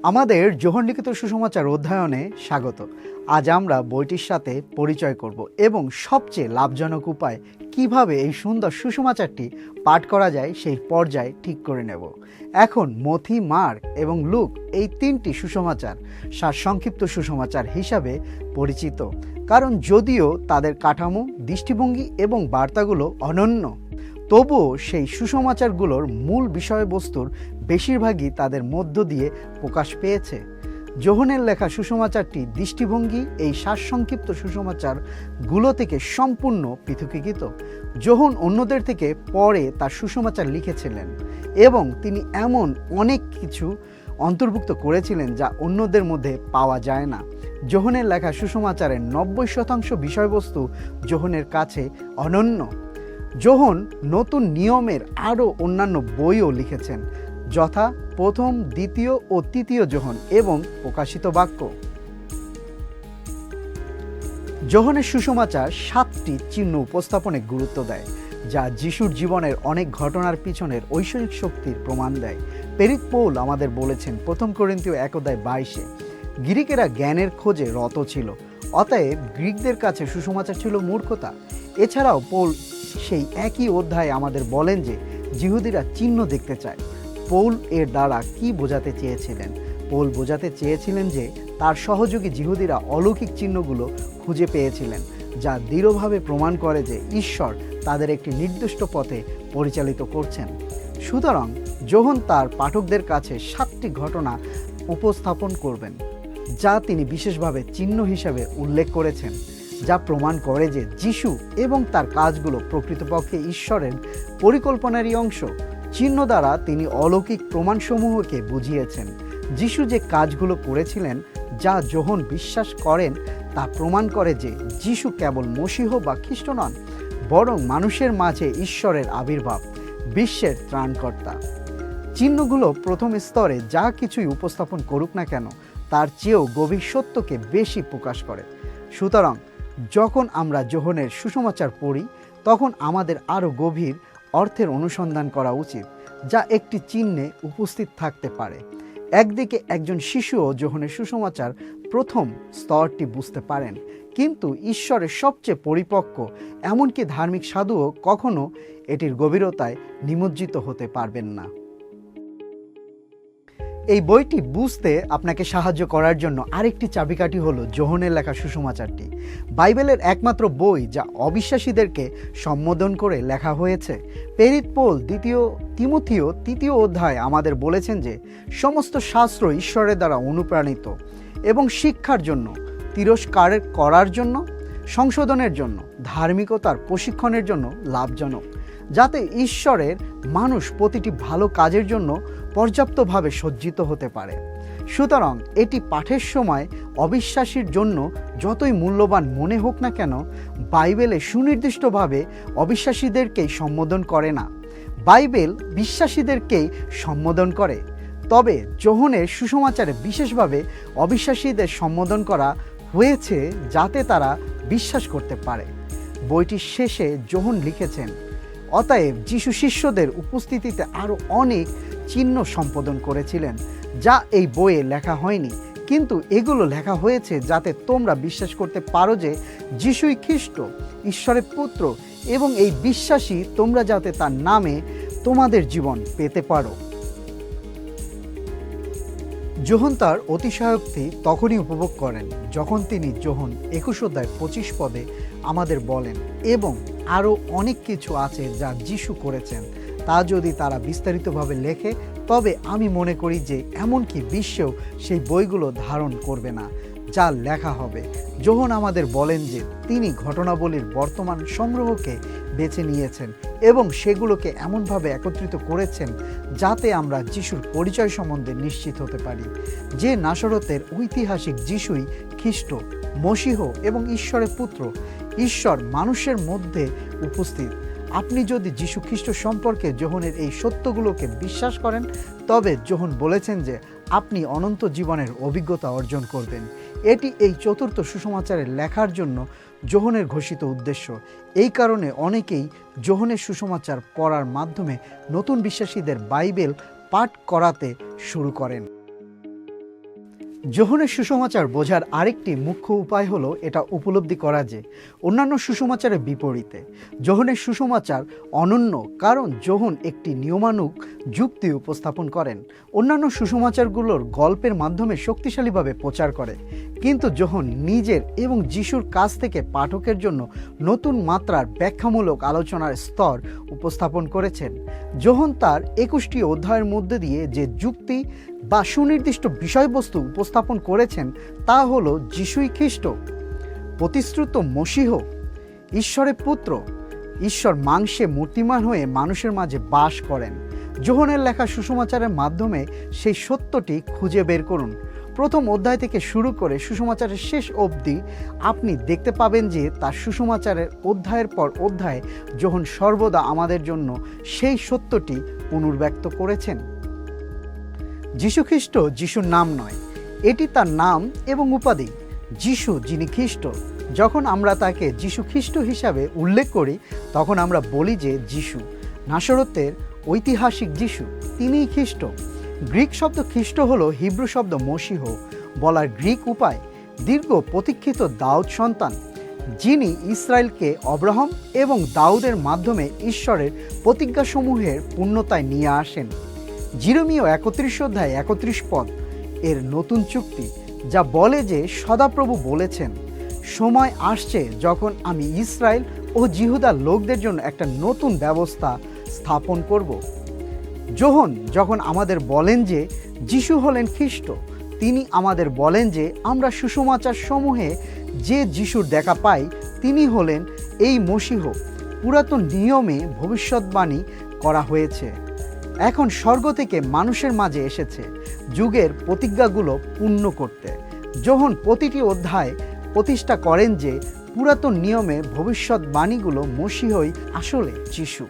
আমাদের যোহন লিখিত সুসমাচার অধ্যয়নে স্বাগত। আজ আমরা বইটির সাথে পরিচয় করব এবং সবচেয়ে লাভজনক উপায় কিভাবে এই সুন্দর সুসমাচারটি পাঠ করা যায় সেই পর্যায় ঠিক করে নেব। এখন মথি, মার্ক এবং লুক এই তিনটি সুসমাচার সারসংক্ষিপ্ত সুসমাচার হিসাবে পরিচিত, কারণ যদিও তাদের কাঠামো, দৃষ্টিভঙ্গি এবং বার্তাগুলো অনন্য, তবুও সেই সুসমাচারগুলোর মূল বিষয়বস্তুর বেশিরভাগই তাদের মধ্য দিয়ে প্রকাশ পেয়েছে। যোহনের লেখা সুসমাচারটি দৃষ্টিভঙ্গি এই সারসংক্ষিপ্ত সুসমাচারগুলো থেকে সম্পূর্ণ পৃথকীকৃত। যোহন অন্যদের থেকে পরে তার সুসমাচার লিখেছিলেন এবং তিনি এমন অনেক কিছু অন্তর্ভুক্ত করেছিলেন যা অন্যদের মধ্যে পাওয়া যায় না। যোহনের লেখা সুসমাচারের 90% বিষয়বস্তু যোহনের কাছে অনন্য। যোহন নতুন নিয়মের আরও অন্যান্য বইও লিখেছেন, যথা প্রথম, দ্বিতীয় ও তৃতীয় যোহন এবং প্রকাশিত বাক্য। যোহনের সুসমাচার 7টি চিহ্ন উপস্থাপনে গুরুত্ব দেয়, যা যিশুর জীবনের অনেক ঘটনার পিছনের ঐশ্বরিক শক্তির প্রমাণ দেয়। প্রেরিত পৌল আমাদের বলেছেন 1 করিন্থীয় 1:22, গ্রিকেরা জ্ঞানের খোঁজে রত ছিল, অতএব গ্রিকদের কাছে সুসমাচার ছিল মূর্খতা। এছাড়াও পৌল সেই একই অধ্যায়ে আমাদের বলেন যে যিহুদিরা চিহ্ন দেখতে চায়। পৌল এর দ্বারা কি বোঝাতে চেয়েছিলেন? পৌল বোঝাতে চেয়েছিলেন যে তার সহযোগী যিহুদিরা অলৌকিক চিহ্নগুলো খুঁজে পেয়েছিলেন, যা দৃঢ়ভাবে প্রমাণ করে যে ঈশ্বর তাদের একটি নির্দিষ্ট পথে পরিচালিত করছেন। সুতরাং যোহন তার পাঠকদের কাছে 7টি ঘটনা উপস্থাপন করবেন, যা তিনি বিশেষভাবে চিহ্ন হিসাবে উল্লেখ করেছেন, যা প্রমাণ করে যে যিশু এবং তার কাজগুলো প্রকৃতপক্ষে ঈশ্বরের পরিকল্পনারই অংশ। চিহ্ন দ্বারা তিনি অলৌকিক প্রমাণসমূহকে বুঝিয়েছেন। যিশু যে কাজগুলো করেছিলেন, যা যোহন বিশ্বাস করেন, তা প্রমাণ করে যে যিশু কেবল মসীহ বা খ্রিস্ট নন, বরং মানুষের মাঝে ঈশ্বরের আবির্ভাব, বিশ্বের ত্রাণকর্তা। চিহ্নগুলো প্রথম স্তরে যা কিছুই উপস্থাপন করুক না কেন, তার চেয়েও গভীর সত্যকে বেশি প্রকাশ করে। সুতরাং যখন আমরা যোহনের সুসমাচার পড়ি, তখন আমাদের আরও গভীর অর্থের অনুসন্ধান করা উচিত, যা একটি চিহ্নে উপস্থিত থাকতে পারে। একদিকে একজন শিশুও যোহনের সুসমাচার প্রথম স্তরটি বুঝতে পারেন, কিন্তু ঈশ্বরের সবচেয়ে পরিপক্ক, এমনকি ধার্মিক সাধুও কখনো এটির গভীরতায় নিমজ্জিত হতে পারবেন না। এই বইটি বুঝতে আপনাকে সাহায্য করার জন্য আরেকটি চাবিকাঠি হলো যোহনের লেখা সুসমাচারটি। বাইবেলের একমাত্র বই যা অবিশ্বাসীদেরকে সম্বোধন করে লেখা হয়েছে। প্রেরিত পৌল 2 তিমথিও 3 অধ্যায়ে আমাদের বলেছেন যে সমস্ত শাস্ত্র ঈশ্বরের দ্বারা অনুপ্রাণিত এবং শিক্ষার জন্য, তিরস্কার করার জন্য, সংশোধনের জন্য, ধার্মিকতার প্রশিক্ষণের জন্য লাভজনক, যাতে ঈশ্বরের মানুষ প্রতিটি ভালো কাজের জন্য পর্যাপ্তভাবে সজ্জিত হতে পারে। সুতরাং এটি পাঠের সময় অবিশ্বাসীর জন্য যতই মূল্যবান মনে হোক না কেন, বাইবেলে সুনির্দিষ্টভাবে অবিশ্বাসীদেরকেই সম্বোধন করে না, বাইবেল বিশ্বাসীদেরকেই সম্বোধন করে। তবে যোহনের সুসমাচারে বিশেষভাবে অবিশ্বাসীদের সম্বোধন করা হয়েছে, যাতে তারা বিশ্বাস করতে পারে। বইটির শেষে যোহন লিখেছেন, অতএব যিশু শিষ্যদের উপস্থিতিতে আরও অনেক চিহ্ন সম্পাদন করেছিলেন, যা এই বইয়ে লেখা হয়নি, কিন্তু এগুলো লেখা হয়েছে যাতে তোমরা বিশ্বাস করতে পারো যে যিশুই খ্রিস্ট, ঈশ্বরের পুত্র, এবং এই বিশ্বাসী তোমরা যাতে তার নামে তোমাদের জীবন পেতে পারো। যোহন তার অতিশয়োক্তি তখনই উপভোগ করেন যখন তিনি যোহন 21:25 আমাদের বলেন, এবং আরও অনেক কিছু আছে যা যিশু করেছেন, তা যদি তারা বিস্তারিতভাবে লেখে, তবে আমি মনে করি যে এমনকি বিশ্বেও সেই বইগুলো ধারণ করবে না যা লেখা হবে। যোহন আমাদের বলেন যে তিনি ঘটনাবলীর বর্তমান সংগ্রহকে বেছে নিয়েছেন এবং সেগুলোকে এমনভাবে একত্রিত করেছেন যাতে আমরা যিশুর পরিচয় সম্বন্ধে নিশ্চিত হতে পারি, যে নাসরতের ঐতিহাসিক যিশুই খ্রিস্ট, মসীহ এবং ঈশ্বরের পুত্র, ঈশ্বর মানুষের মধ্যে উপস্থিত। আপনি যদি যিশু খ্রিস্ট সম্পর্কে যোহনের এই সত্যগুলোকে বিশ্বাস করেন, তবে যোহন বলেছেন যে আপনি অনন্ত জীবনের অভিজ্ঞতা অর্জন করবেন। এটি এই চতুর্থ সুসমাচারের লেখার জন্য যোহনের ঘোষিত উদ্দেশ্য। এই কারণে অনেকেই যোহনের সুসমাচার পড়ার মাধ্যমে নতুন বিশ্বাসীদের বাইবেল পাঠ করাতে শুরু করেন। যোহনের সুসমাচার বোঝার আরেকটি মুখ্য উপায় হলো এটা উপলব্ধি করা যে অন্যান্য সুসমাচারের বিপরীতে যোহনের সুসমাচার অনন্য, কারণ যোহন একটি নিয়মানুগ যুক্তি উপস্থাপন করেন। অন্যান্য সুসমাচারগুলোর গল্পের মাধ্যমে শক্তিশালীভাবে প্রচার করে, কিন্তু যোহন নিজের এবং যিশুর কাছ থেকে পাঠকের জন্য নতুন মাত্রার ব্যাখ্যামূলক আলোচনার স্তর উপস্থাপন করেছেন। যোহন তার 21টি অধ্যায়ের মধ্যে দিয়ে যে যুক্তি বা সুনির্দিষ্ট বিষয়বস্তু উপস্থাপন করেছেন তা হলো যিশুই খ্রিস্ট, প্রতিশ্রুত মসীহ, ঈশ্বরের পুত্র, ঈশ্বর মাংসে মূর্তিমান হয়ে মানুষের মাঝে বাস করেন। যোহনের লেখা সুসমাচারের মাধ্যমে সেই সত্যটি খুঁজে বের করুন। প্রথম অধ্যায় থেকে শুরু করে সুসমাচারের শেষ অবধি আপনি দেখতে পাবেন যে তার সুসমাচারের অধ্যায়ের পর অধ্যায়ে যোহন সর্বদা আমাদের জন্য সেই সত্যটি পুনর্ব্যক্ত করেছেন। যীশুখ্রিস্ট যিশুর নাম নয়, এটি তার নাম এবং উপাধি। যিশু যিনি খ্রিস্ট, যখন আমরা তাকে যীশু খ্রিস্ট হিসাবে উল্লেখ করি তখন আমরা বলি যে যিশু নাসরতের ঐতিহাসিক যিশু, তিনিই খ্রিস্ট। গ্রিক শব্দ খ্রিস্ট হলো হিব্রু শব্দ মসীহ বলার গ্রিক উপায়। দীর্ঘ প্রতীক্ষিত দাউদ সন্তান, যিনি ইসরায়েলকে অব্রাহাম এবং দাউদের মাধ্যমে ঈশ্বরের প্রতিজ্ঞাসমূহের পূর্ণতায় নিয়ে আসেন। জিরমীয় 31 অধ্যায় 31 পদ এর নতুন চুক্তি, যা বলে যে সদাপ্রভু বলেছেন, সময় আসছে যখন আমি ইসরায়েল ও জিহুদার লোকদের জন্য একটা নতুন ব্যবস্থা স্থাপন করব। যোহন যখন আমাদের বলেন যে যিশু হলেন খ্রিস্ট, তিনি আমাদের বলেন যে আমরা সুসমাচার সমূহে যে যিশুর দেখা পাই তিনি হলেন এই মসীহ, পুরাতন নিয়মে ভবিষ্যৎবাণী করা হয়েছে, এখন স্বর্গ থেকে মানুষের মাঝে এসেছে যুগের প্রতিজ্ঞাগুলো পূর্ণ করতে। যোহন প্রতিটি অধ্যায় প্রতিষ্ঠা করেন যে পুরাতন নিয়মে ভবিষ্যৎবাণীগুলো মসীহই আসলে যিশু।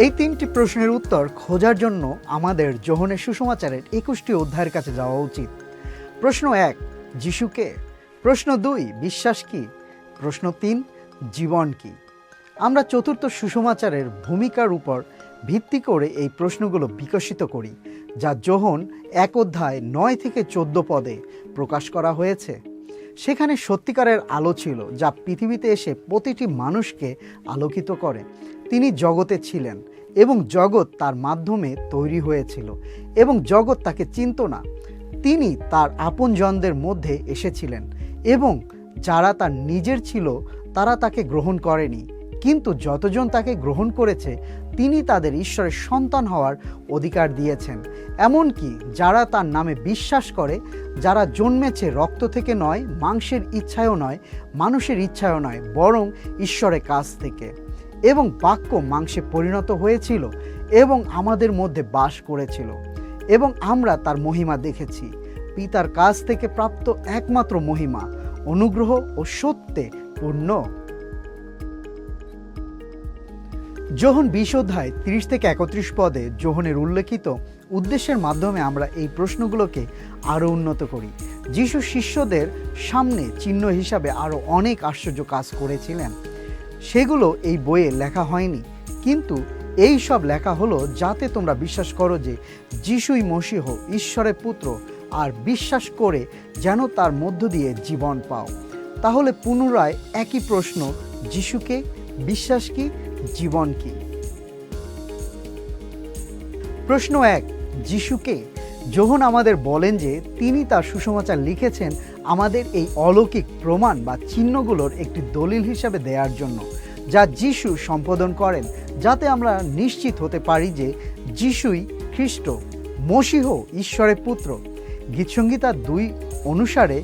এই 3টি প্রশ্নের উত্তর খোঁজার জন্য আমাদের যোহনের সুসমাচারের 21টি অধ্যায়ের কাছে যাওয়া উচিত। প্রশ্ন 1, যিশু কে? প্রশ্ন 2, বিশ্বাস কি? প্রশ্ন 3, জীবন কি? আমরা চতুর্থ সুসমাচারের ভূমিকার উপর ভিত্তি করে এই প্রশ্নগুলো বিকশিত করি, যা যোহন 1 অধ্যায় 9 থেকে 14 পদে প্রকাশ করা হয়েছে। সেখানে সত্যিকারের আলো ছিল যা পৃথিবীতে এসে প্রতিটি মানুষকে আলোকিত করে। তিনি জগতে ছিলেন এবং জগৎ তার মাধ্যমে তৈরি হয়েছিল এবং জগৎ তাকে চিনত না। তিনি তার আপনজনদের মধ্যে এসেছিলেন এবং যারা তার নিজের ছিল তারা তাকে গ্রহণ করেনি, কিন্তু যতজন তাকে গ্রহণ করেছে তিনি তাদের ঈশ্বরের সন্তান হওয়ার অধিকার দিয়েছেন, এমনকি যারা তার নামে বিশ্বাস করে, যারা জন্মেছে রক্ত থেকে নয়, মাংসের ইচ্ছায়ও নয়, মানুষের ইচ্ছায়ও নয়, বরং ঈশ্বরের কাছ থেকে। এবং বাক্য মাংসে পরিণত হয়েছিল এবং আমাদের মধ্যে বাস করেছিল এবং আমরা তার মহিমা দেখেছি, পিতার কাছ থেকে প্রাপ্ত একমাত্র মহিমা, অনুগ্রহ ও সত্যে পূর্ণ। যোহন 20 অধ্যায় 30 থেকে 31 পদে যোহনের উল্লেখিত উদ্দেশ্যের মাধ্যমে আমরা এই প্রশ্নগুলোকে আরও উন্নত করি। যিশু শিষ্যদের সামনে চিহ্ন হিসাবে আরও অনেক আশ্চর্য কাজ করেছিলেন, সেগুলো এই বইয়ে লেখা হয়নি, কিন্তু এই সব লেখা হলো যাতে তোমরা বিশ্বাস করো যে যিশুই মসীহ, ঈশ্বরের পুত্র, আর বিশ্বাস করে যেন তার মধ্য দিয়ে জীবন পাও। তাহলে পুনরায় একই প্রশ্ন, যিশুকে, বিশ্বাস কি, জীবন কি? প্রশ্ন 1, যিশুকে? যোহন আমাদের বলেন যে তিনি তার সুসমাচার লিখেছেন আমাদের এই অলৌকিক প্রমাণ বা চিহ্নগুলোর একটি দলিল হিসাবে দেওয়ার জন্য, যা যিশু সম্পাদন করেন, যাতে আমরা নিশ্চিত হতে পারি যে যিশুই খ্রিস্ট, মসীহ, ঈশ্বরের পুত্র। গীতসংহিতা 2 অনুসারে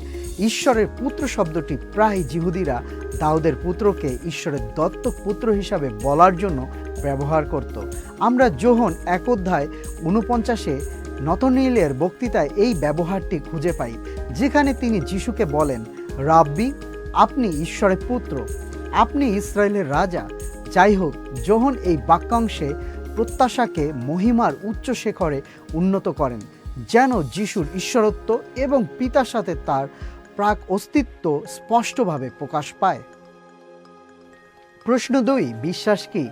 ঈশ্বরের পুত্র শব্দটি প্রায় যিহুদিরা দাউদের পুত্রকে ঈশ্বরের দত্তক পুত্র হিসাবে বলার জন্য ব্যবহার করত। আমরা যোহন 1 অধ্যায় 49-এ নতনীলের বক্তৃতায় এই ব্যবহারটি খুঁজে পাই, যেখানে তিনি যিশুকে বলেন, রাব্বি, আপনি ঈশ্বরের পুত্র, আপনি ইসরায়েলের রাজা। যাই হোক, যোহন এই বাক্যাংশে প্রত্যাশাকে মহিমার উচ্চ শিখরে উন্নত করেন, যেন যিশুর ঈশ্বরত্ব এবং পিতার সাথে তার প্রাক অস্তিত্ব স্পষ্টভাবে প্রকাশ পায়। প্রশ্ন 2, বিশ্বাস কি?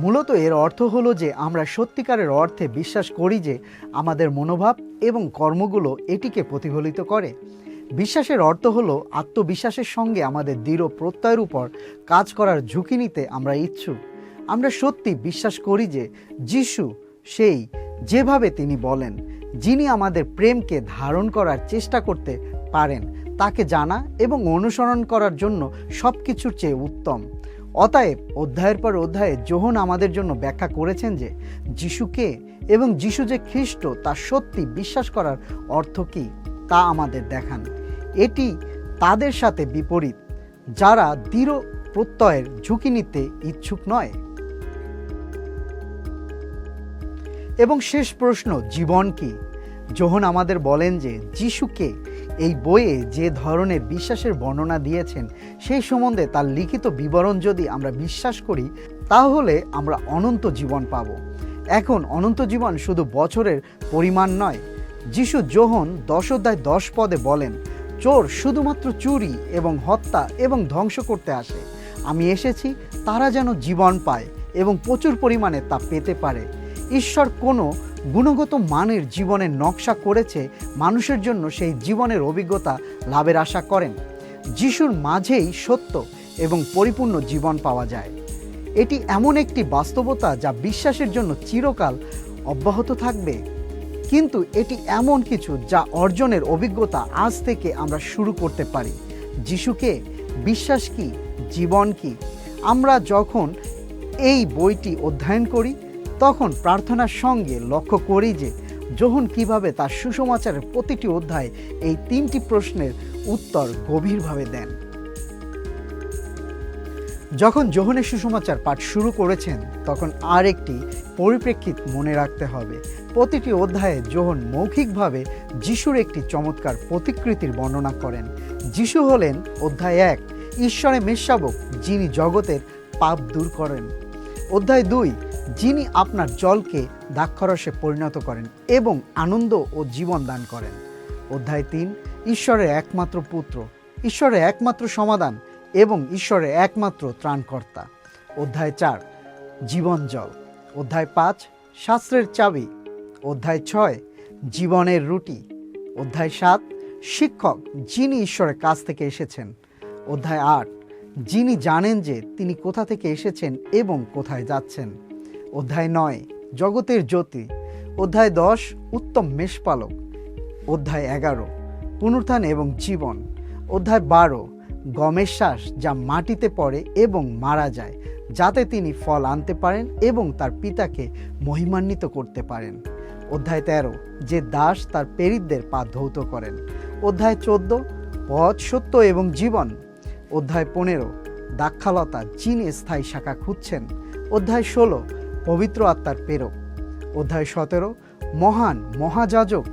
মূলত এর অর্থ হলো যে আমরা সত্যিকারের অর্থে বিশ্বাস করি যে আমাদের মনোভাব এবং কর্মগুলো এটিকে প্রতিফলিত করে। বিশ্বাসের অর্থ হলো আত্মবিশ্বাসের সঙ্গে আমাদের দৃঢ় প্রত্যয়ের উপর কাজ করার ঝুঁকি নিতে আমরা ইচ্ছুক। আমরা সত্যি বিশ্বাস করি যে যিশু সেই যেভাবে তিনি বলেন, যিনি আমাদের প্রেমকে ধারণ করার চেষ্টা করতে পারেন, তাকে জানা এবং অনুসরণ করার জন্য সব কিছুর চেয়ে উত্তম। অতএব অধ্যায়ের পর অধ্যায়ে যোহন আমাদের জন্য ব্যাখ্যা করেছেন যে যিশুকে এবং যিশু যে খ্রিস্ট তা সত্যি বিশ্বাস করার অর্থ কী তা আমাদের দেখান। এটি তাদের সাথে বিপরীত যারা দৃঢ় প্রত্যয়ের ঝুঁকি নিতে ইচ্ছুক নয়। এবং শেষ প্রশ্ন, জীবন কি? যোহন আমাদের বলেন যে যিশুকে এই বইয়ে যে ধরনের বিশ্বাসের বর্ণনা দিয়েছেন সেই সম্বন্ধে তার লিখিত বিবরণ যদি আমরা বিশ্বাস করি তাহলে আমরা অনন্ত জীবন পাব। এখন অনন্ত জীবন শুধু বছরের পরিমাণ নয়। যিশু যোহন 10:10 বলেন, চোর শুধুমাত্র চুরি এবং হত্যা এবং ধ্বংস করতে আসে, আমি এসেছি তারা যেন জীবন পায় এবং প্রচুর পরিমাণে তা পেতে পারে। ঈশ্বর কোনো গুণগত মানের জীবনের নকশা করেছে মানুষের জন্য সেই জীবনের অভিজ্ঞতা লাভের আশা করেন। যিশুর মাঝেই সত্য এবং পরিপূর্ণ জীবন পাওয়া যায়। এটি এমন একটি বাস্তবতা যা বিশ্বাসের জন্য চিরকাল অব্যাহত থাকবে। কিন্তু এটি এমন কিছু যা অর্জনের অভিজ্ঞতা আজ থেকে আমরা শুরু করতে পারি। যিশুকে বিশ্বাস কি, জীবন কি? আমরা যখন এই বইটি অধ্যয়ন করি তখন প্রার্থনার সঙ্গে লক্ষ্য করি যে যোহন কিভাবে তার সুসমাচারের প্রতিটি অধ্যায়ে এই 3টি প্রশ্নের উত্তর গভীরভাবে দেন। যখন যোহনের সুসমাচার পাঠ শুরু করেছেন তখন আর একটি পরিপ্রেক্ষিত মনে রাখতে হবে। প্রতিটি অধ্যায়ে যোহন মৌখিকভাবে যিশুর একটি চমৎকার প্রতিকৃতির বর্ণনা করেন। যিশু হলেন অধ্যায় 1 ঈশ্বরের মেষশাবক যিনি জগতের পাপ দূর করেন। অধ্যায় 2 যিনি আপনার জলকে দ্রাক্ষারসে পরিণত করেন এবং আনন্দ ও জীবন দান করেন। অধ্যায় 3 ঈশ্বরের একমাত্র পুত্র, ঈশ্বরের একমাত্র সমাধান এবং ঈশ্বরের একমাত্র ত্রাণকর্তা। অধ্যায় 4 জীবন জল। অধ্যায় 5 শাস্ত্রের চাবি। অধ্যায় 6 জীবনের রুটি। অধ্যায় 7 শিক্ষক যিনি ঈশ্বরের কাছ থেকে এসেছেন। অধ্যায় 8 যিনি জানেন যে তিনি কোথা থেকে এসেছেন এবং কোথায় যাচ্ছেন। অধ্যায় 9 জগতের জ্যোতি। অধ্যায় 10 উত্তম মেষপালক। অধ্যায় 11 পুনরুত্থান এবং জীবন। অধ্যায় 12 গমের শ্বাস যা মাটিতে পড়ে এবং মারা যায় যাতে তিনি ফল আনতে পারেন এবং তার পিতাকে মহিমান্বিত করতে পারেন। অধ্যায় 13 যে দাস তার প্রেরিতদের পা ধৌত করেন। অধ্যায় 14 পথ, সত্য এবং জীবন। অধ্যায় 15 দাক্ষালতা যিনি স্থায়ী শাখা খুঁজছেন। অধ্যায় 16 পবিত্র আত্মার প্রেরক। অধ্যায় 17 মহান মহাযাজক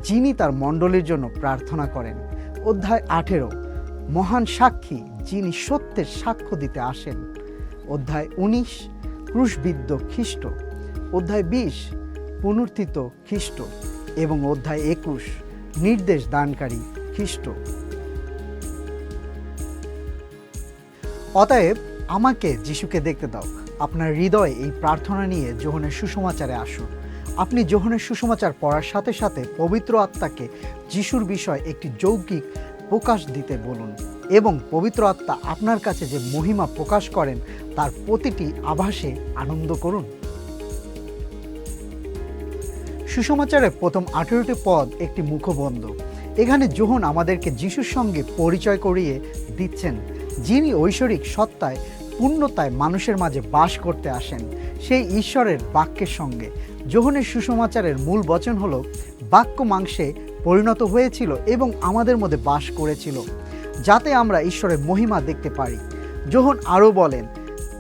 যিনি তার মণ্ডলীর জন্য প্রার্থনা করেন। অধ্যায় 18 মহান সাক্ষী যিনি সত্যের সাক্ষ্য দিতে আসেন। অধ্যায় 19 ক্রুশবিদ্ধ খ্রিস্ট। অধ্যায় 20 পুনরুত্থিত খ্রিস্ট এবং অধ্যায় 21 নির্দেশ দানকারী খ্রিস্ট। অতএব আমাকে যিশুকে দেখতে দাও। আপনার হৃদয়ে এই প্রার্থনা নিয়ে যোহনের সুসমাচারে আসুন। আপনি যোহনের সুসমাচার পড়ার সাথে সাথে পবিত্র আত্মাকে যিশুর বিষয়ে একটি যৌক্তিক প্রকাশ দিতে বলুন এবং পবিত্র আত্মা আপনার কাছে যে মহিমা প্রকাশ করেন তার প্রতিটি আভাসে আনন্দ করুন। সুসমাচারের প্রথম 18টি পদ একটি মুখবন্ধ। এখানে যোহন আমাদেরকে যিশুর সঙ্গে পরিচয় করিয়ে দিচ্ছেন, যিনি ঐশ্বরিক সত্তায় পূর্ণতায় মানুষের মাঝে বাস করতে আসেন, সেই ঈশ্বরের বাক্যের সঙ্গে। যোহনের সুসমাচারের মূল বচন হলো বাক্য মাংসে পরিণত হয়েছিল এবং আমাদের মধ্যে বাস করেছিল যাতে আমরা ঈশ্বরের মহিমা দেখতে পারি। যোহন আরও বলেন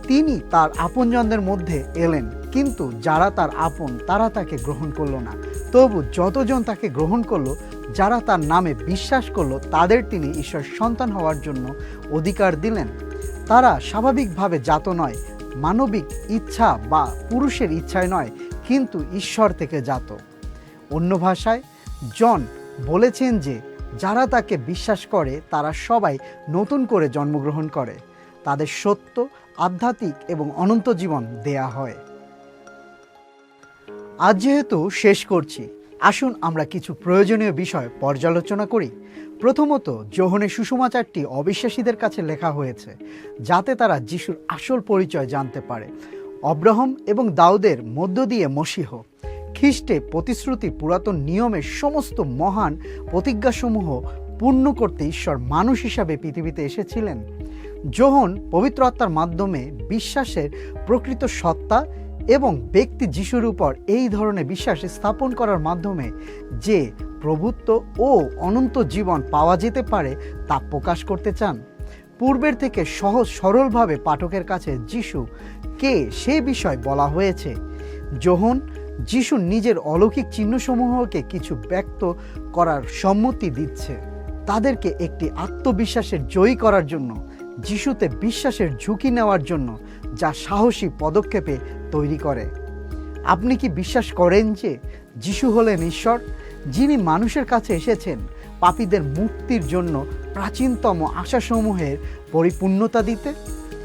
তিনি তার আপনজনদের মধ্যে এলেন কিন্তু যারা তার আপন তারা তাকে গ্রহণ করলো না। তবু যতজন তাকে গ্রহণ করলো, যারা তার নামে বিশ্বাস করলো, তাদের তিনি ঈশ্বর সন্তান হওয়ার জন্য অধিকার দিলেন। তারা স্বাভাবিকভাবে জাত নয়, মানবিক ইচ্ছা বা পুরুষের ইচ্ছায় নয়, কিন্তু ঈশ্বর থেকে জাত। অন্য ভাষায় জন বলেছেন যে যারা তাকে বিশ্বাস করে তারা সবাই নতুন করে জন্মগ্রহণ করে। তাদের সত্য আধ্যাত্মিক এবং অনন্ত জীবন দেয়া হয়। আজ যেহেতু শেষ করছি, আসুন আমরা কিছু প্রয়োজনীয় বিষয় পর্যালোচনা করি। প্রথমত, যোহনের সুসমাচারটি অবিশ্বাসীদের কাছে লেখা হয়েছে, যাতে তারা যিশুর আসল পরিচয় জানতে পারে। অব্রাহাম এবং দাউদের মধ্য দিয়ে মসীহ, খ্রিস্টে প্রতিশ্রুতি, পুরাতন নিয়মের সমস্ত মহান প্রতিজ্ঞাসমূহ পূর্ণ করতে ঈশ্বর মানুষ হিসাবে পৃথিবীতে এসেছিলেন। যোহন পবিত্র আত্মার মাধ্যমে বিশ্বাসের প্রকৃত সত্তা এবং ব্যক্তি যিশুর উপর এই ধরনের বিশ্বাস স্থাপন করার মাধ্যমে যে প্রভুত্ব ও অনন্ত জীবন পাওয়া যেতে পারে তা প্রকাশ করতে চান। পূর্বের থেকে সহজ সরলভাবে পাঠকের কাছে যিশু কে সে বিষয় বলা হয়েছে। যোহন যিশুর নিজের অলৌকিক চিহ্নসমূহকে কিছু ব্যক্ত করার সম্মতি দিচ্ছে, তাদেরকে একটি আত্মবিশ্বাসের জয়ী করার জন্য, যিশুতে বিশ্বাসের ঝুঁকি নেওয়ার জন্য, যা সাহসী পদক্ষেপে তৈরি করে। আপনি কি বিশ্বাস করেন যে যিশু হলেন ঈশ্বর, যিনি মানুষের কাছে এসেছেন পাপীদের মুক্তির জন্য প্রাচীনতম আশাসমূহের পরিপূর্ণতা দিতে?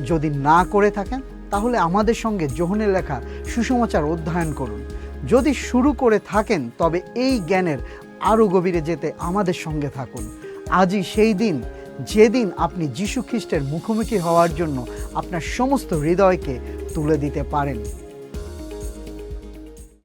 যদি না করে থাকেন, তাহলে আমাদের সঙ্গে যোহনের লেখা সুসমাচার অধ্যয়ন করুন। যদি শুরু করে থাকেন, তবে এই জ্ঞানের আরও গভীরে যেতে আমাদের সঙ্গে থাকুন। আজই সেই দিন, যেদিন আপনি যিশু খ্রিস্টের মুখোমুখি হওয়ার জন্য আপনার সমস্ত হৃদয়কে তুলে দিতে পারেন।